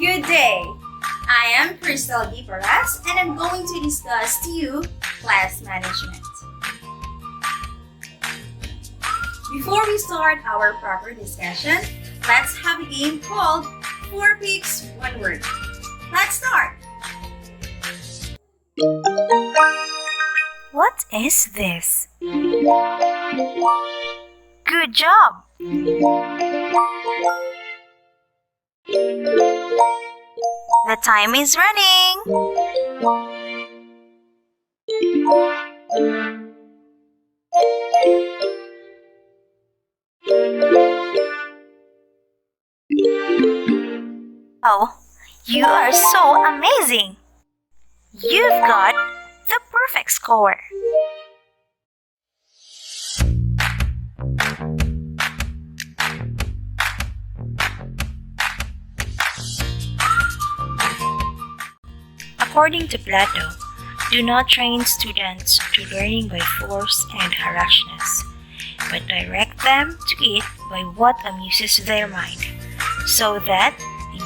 Good day! I am Kris Tel and I'm going to discuss to you class management. Before we start our proper discussion, let's have a game called 4 Picks, 1 Word. Let's start! What is this? Good job! The time is running! Oh, you are so amazing! You've got the perfect score. According to Plato, do not train students to learning by force and harshness, but direct them to it by what amuses their mind, so that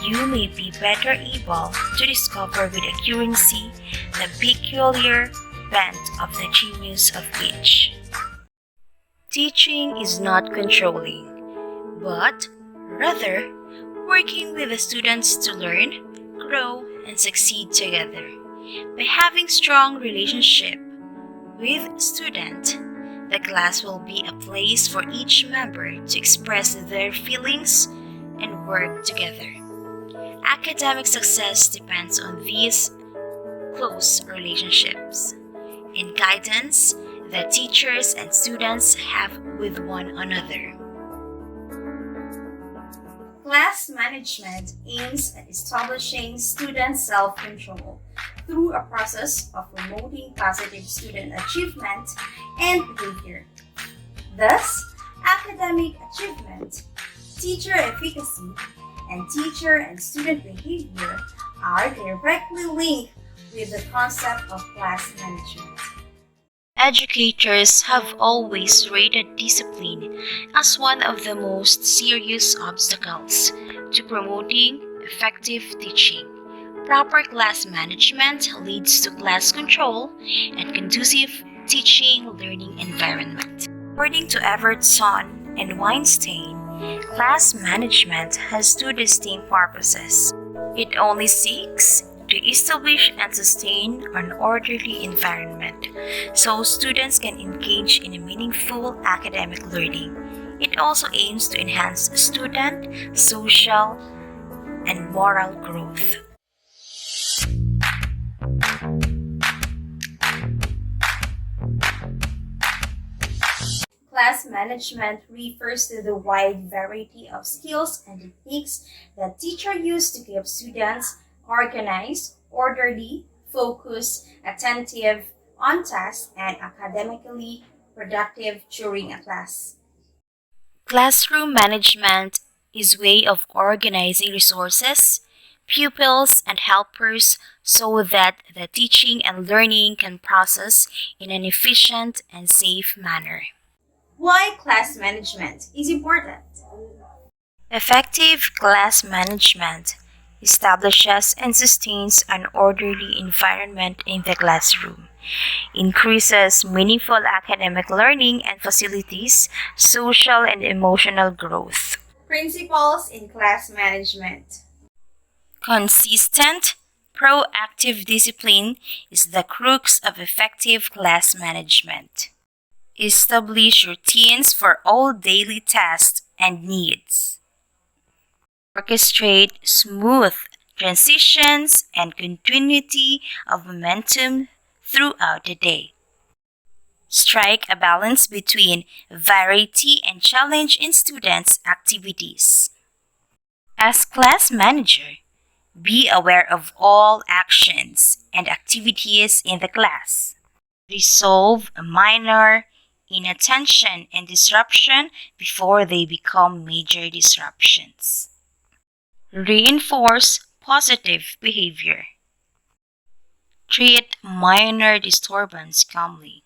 you may be better able to discover with accuracy the peculiar bent of the genius of each. Teaching is not controlling, but rather working with the students to learn, grow, and succeed together. By having strong relationship with student, the class will be a place for each member to express their feelings and work together. Academic success depends on these close relationships and guidance that teachers and students have with one another. Class management aims at establishing student self-control through a process of promoting positive student achievement and behavior. Thus, academic achievement, teacher efficacy, and teacher and student behavior are directly linked with the concept of class management. Educators have always rated discipline as one of the most serious obstacles to promoting effective teaching. Proper class management leads to class control and conducive teaching-learning environment. According to Evertson and Weinstein, class management has two distinct purposes. It only seeks to establish and sustain an orderly environment so students can engage in a meaningful academic learning. It also aims to enhance student, social, and moral growth. Class management refers to the wide variety of skills and techniques that teachers use to keep students organized, orderly, focused, attentive, on task, and academically productive during a class. Classroom management is a way of organizing resources, pupils, and helpers so that the teaching and learning can process in an efficient and safe manner. Why class management is important? Effective class management establishes and sustains an orderly environment in the classroom, increases meaningful academic learning and facilitates social and emotional growth. Principles in class management. Consistent, proactive discipline is the crux of effective class management. Establish routines for all daily tasks and needs. Orchestrate smooth transitions and continuity of momentum throughout the day. Strike a balance between variety and challenge in students' activities. As class manager, be aware of all actions and activities in the class. Resolve minor inattention and disruption before they become major disruptions. Reinforce positive behavior. Treat minor disturbance calmly.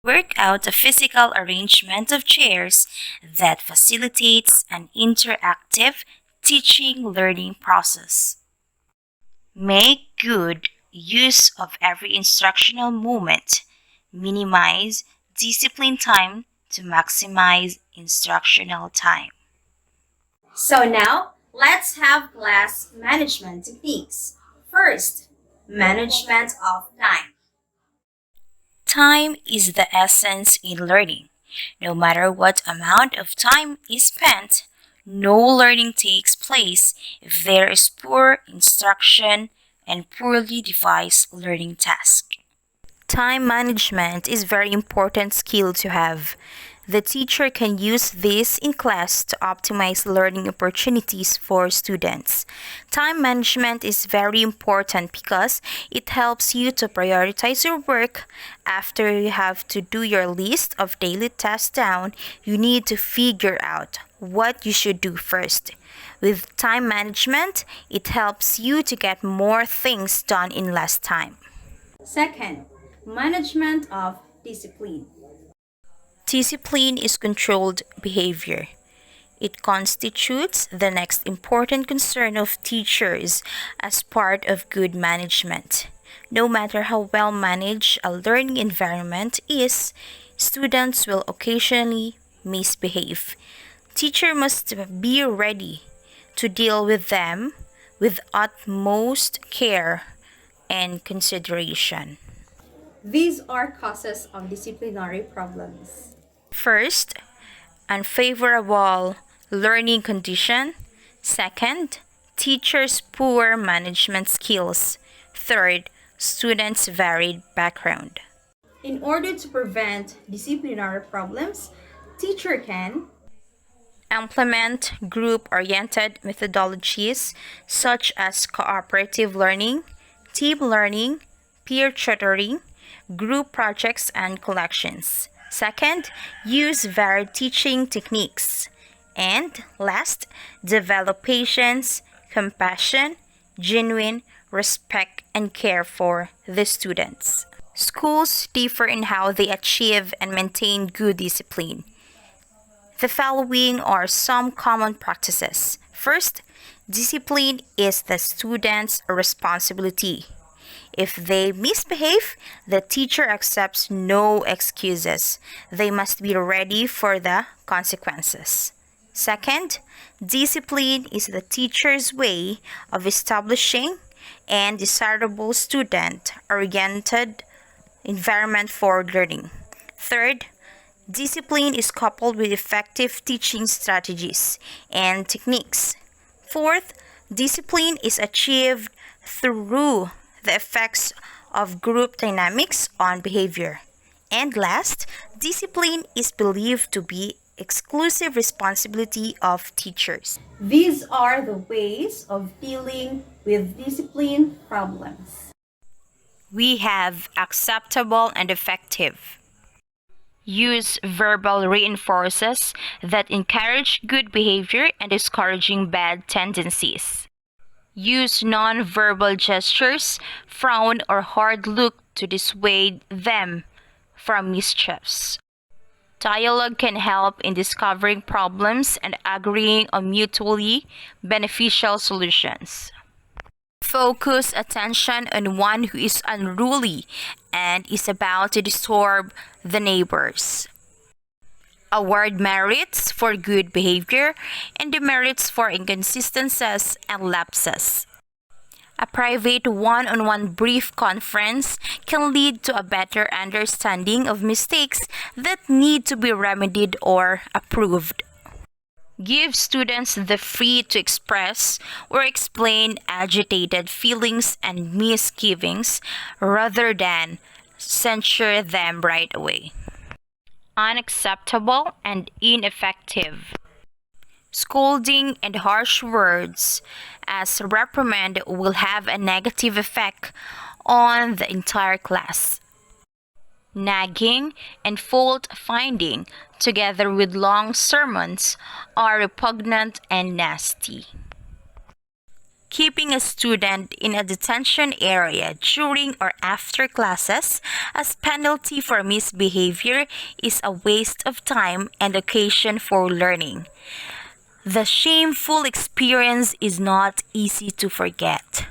Work out a physical arrangement of chairs that facilitates an interactive teaching learning process. Make good use of every instructional moment. Minimize discipline time to maximize instructional time. So now, let's have class management techniques. First, management of time. Time is the essence in learning. No matter what amount of time is spent, no learning takes place if there is poor instruction and poorly devised learning tasks. Time management is very important skill to have. The teacher can use this in class to optimize learning opportunities for students. Time management is very important because it helps you to prioritize your work. After you have to do your list of daily tasks down, you need to figure out what you should do first. With time management, it helps you to get more things done in less time. Second, management of discipline. Discipline is controlled behavior. It constitutes the next important concern of teachers as part of good management. No matter how well managed a learning environment is, students will occasionally misbehave. Teacher must be ready to deal with them with utmost care and consideration. These are causes of disciplinary problems. First, unfavorable learning condition. Second, teachers' poor management skills. Third, students' varied background. In order to prevent disciplinary problems, teacher can Implement group-oriented methodologies such as cooperative learning, team learning, peer tutoring, group projects, and collections. Second, use varied teaching techniques. And last, develop patience, compassion, genuine respect, and care for the students. Schools differ in how they achieve and maintain good discipline. The following are some common practices. First, discipline is the student's responsibility. If they misbehave, the teacher accepts no excuses. They must be ready for the consequences. Second, discipline is the teacher's way of establishing and desirable student-oriented environment for learning. Third, discipline is coupled with effective teaching strategies and techniques. Fourth, discipline is achieved through the effects of group dynamics on behavior. And last, discipline is believed to be exclusive responsibility of teachers. These are the ways of dealing with discipline problems. We have acceptable and effective. Use verbal reinforcers that encourage good behavior and discouraging bad tendencies. Use non-verbal gestures, frown, or hard look to dissuade them from mischiefs. Dialogue can help in discovering problems and agreeing on mutually beneficial solutions. Focus attention on one who is unruly and is about to disturb the neighbors. Award merits for good behavior and demerits for inconsistencies and lapses. A private one-on-one brief conference can lead to a better understanding of mistakes that need to be remedied or approved. Give students the free to express or explain agitated feelings and misgivings rather than censure them right away. Unacceptable and ineffective. Scolding and harsh words as reprimand will have a negative effect on the entire class. Nagging and fault finding, together with long sermons, are repugnant and nasty. Keeping a student in a detention area during or after classes as penalty for misbehavior is a waste of time and occasion for learning. The shameful experience is not easy to forget.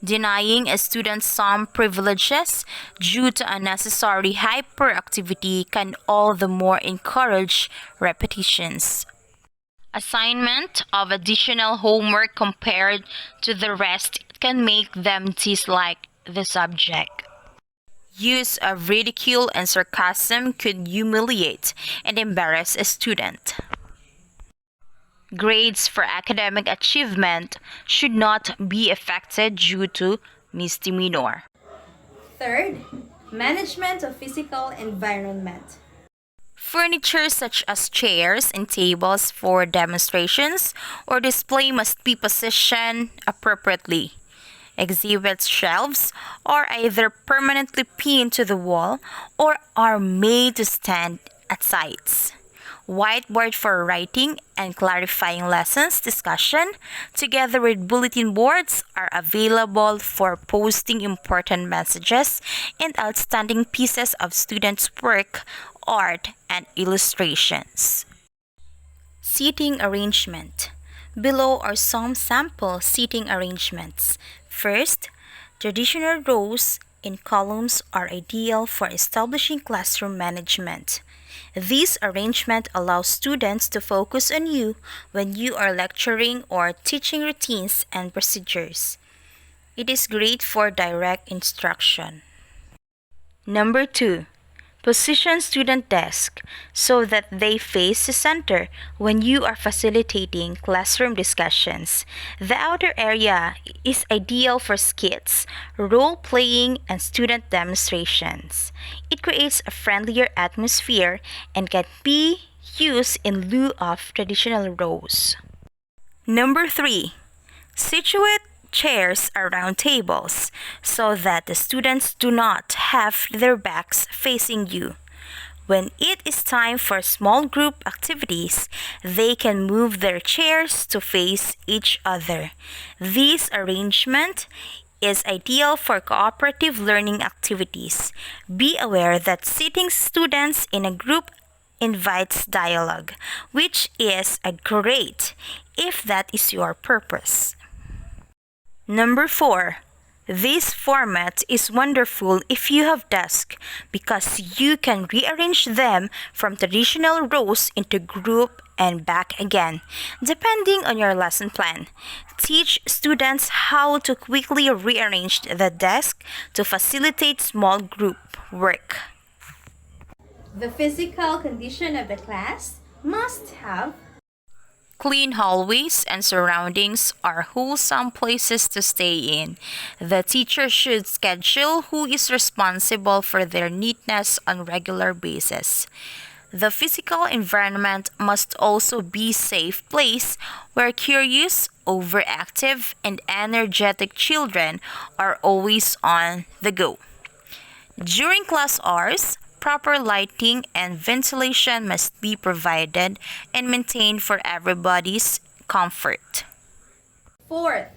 Denying a student some privileges due to unnecessary hyperactivity can all the more encourage repetitions. Assignment of additional homework compared to the rest can make them dislike the subject. Use of ridicule and sarcasm could humiliate and embarrass a student. Grades for academic achievement should not be affected due to misdemeanor. Third, management of physical environment. Furniture such as chairs and tables for demonstrations or display must be positioned appropriately. Exhibit shelves are either permanently pinned to the wall or are made to stand at sides. Whiteboard for writing and clarifying lessons discussion, together with bulletin boards, are available for posting important messages and outstanding pieces of students' work, art, and illustrations. Seating arrangement. Below are some sample seating arrangements. First, traditional rows in columns are ideal for establishing classroom management. This arrangement allows students to focus on you when you are lecturing or teaching routines and procedures. It is great for direct instruction. Number 2. Position student desk so that they face the center when you are facilitating classroom discussions. The outer area is ideal for skits, role playing, and student demonstrations. It creates a friendlier atmosphere and can be used in lieu of traditional rows. Number 3. Situate chairs around tables so that the students do not have their backs facing you. When it is time for small group activities, they can move their chairs to face each other. This arrangement is ideal for cooperative learning activities. Be aware that seating students in a group invites dialogue, which is a great if that is your purpose. Number 4. This format is wonderful if you have desks because you can rearrange them from traditional rows into group and back again, depending on your lesson plan. Teach students how to quickly rearrange the desk to facilitate small group work. The physical condition of the class must have clean hallways and surroundings are wholesome places to stay in. The teacher should schedule who is responsible for their neatness on regular basis. The physical environment must also be a safe place where curious, overactive, and energetic children are always on the go. During class hours, proper lighting and ventilation must be provided and maintained for everybody's comfort. Fourth,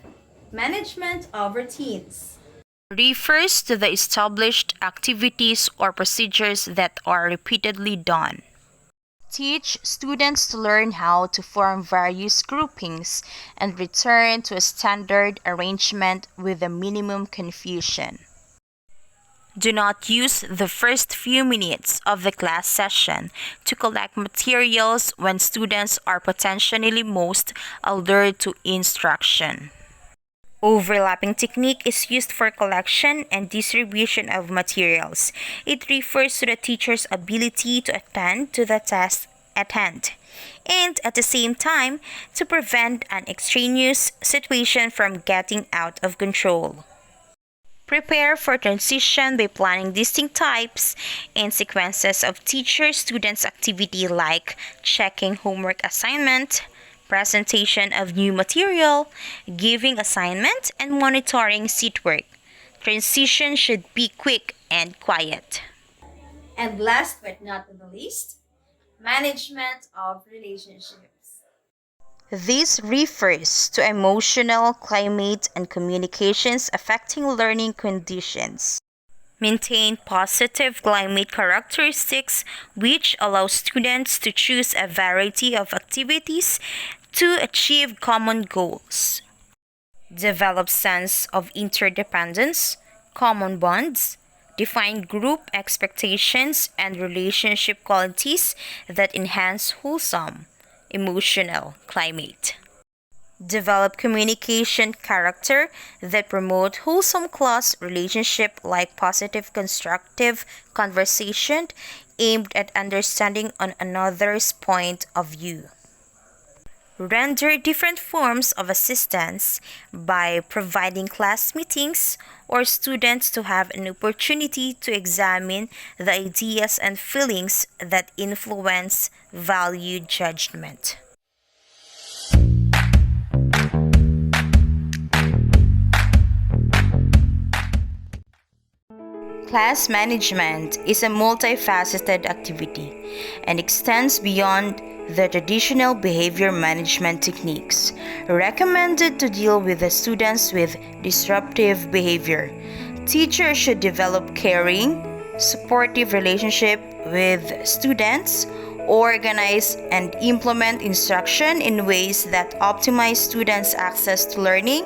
management of routines. Refers to the established activities or procedures that are repeatedly done. Teach students to learn how to form various groupings and return to a standard arrangement with a minimum confusion. Do not use the first few minutes of the class session to collect materials when students are potentially most alert to instruction. Overlapping technique is used for collection and distribution of materials. It refers to the teacher's ability to attend to the task at hand and at the same time to prevent an extraneous situation from getting out of control. Prepare for transition by planning distinct types and sequences of teacher-students activity like checking homework assignment, presentation of new material, giving assignment, and monitoring seat work. Transition should be quick and quiet. And last but not the least, management of relationships. This refers to emotional climate and communications affecting learning conditions. Maintain positive climate characteristics, which allow students to choose a variety of activities to achieve common goals. Develop sense of interdependence, common bonds, define group expectations and relationship qualities that enhance wholesome emotional climate. Develop communication character that promote wholesome class relationship like positive constructive conversation aimed at understanding on another's point of view. Render different forms of assistance by providing class meetings or students to have an opportunity to examine the ideas and feelings that influence value judgment. Class management is a multifaceted activity and extends beyond the traditional behavior management techniques recommended to deal with the students with disruptive behavior. Teachers should develop caring, supportive relationship with students, organize and implement instruction in ways that optimize students' access to learning.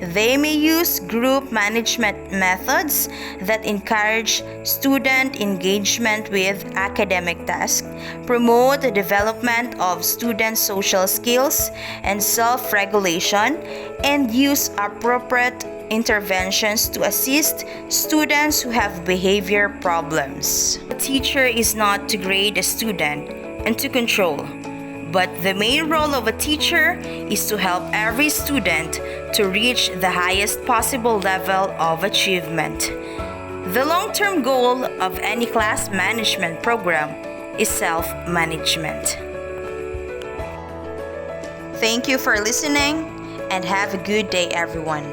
They may use group management methods that encourage student engagement with academic tasks, promote the development of student social skills and self-regulation, and use appropriate interventions to assist students who have behavior problems. The teacher is not to grade a student and to control, but the main role of a teacher is to help every student to reach the highest possible level of achievement. The long-term goal of any class management program is self-management. Thank you for listening and have a good day, everyone.